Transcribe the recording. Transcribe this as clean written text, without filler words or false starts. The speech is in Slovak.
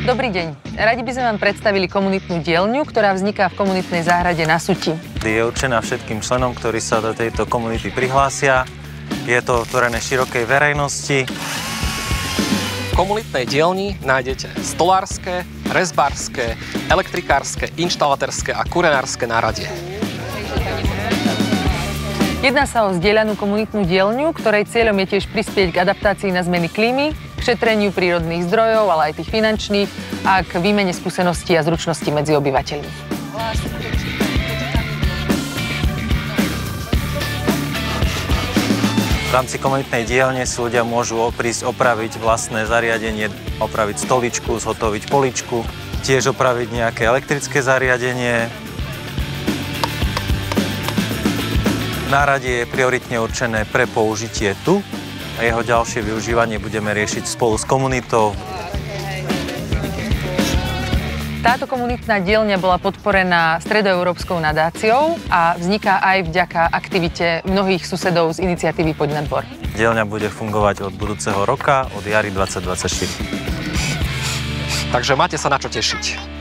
Dobrý deň. Radi by sme vám predstavili komunitnú dielňu, ktorá vzniká v komunitnej záhrade na Suti. Je určená všetkým členom, ktorí sa do tejto komunity prihlásia. Je to otvorené širokej verejnosti. V komunitnej dielni nájdete stolárske, rezbárske, elektrikárske, inštalatérske a kurenárske náradie. Jedná sa o zdieľanú komunitnú dielňu, ktorej cieľom je tiež prispieť k adaptácii na zmeny klímy, k šetreniu prírodných zdrojov, ale aj tých finančných a k výmene skúseností a zručností medzi obyvateľmi. V rámci komunitnej dielne si ľudia môžu prísť opraviť vlastné zariadenie, opraviť stoličku, zhotoviť poličku, tiež opraviť nejaké elektrické zariadenie. Náradie je prioritne určené pre použitie tu a jeho ďalšie využívanie budeme riešiť spolu s komunitou. Táto komunitná dielňa bola podporená stredoeurópskou nadáciou a vzniká aj vďaka aktivite mnohých susedov z iniciatívy Poď na dvor. Dielňa bude fungovať od budúceho roka, od jary 2024. Takže máte sa na čo tešiť.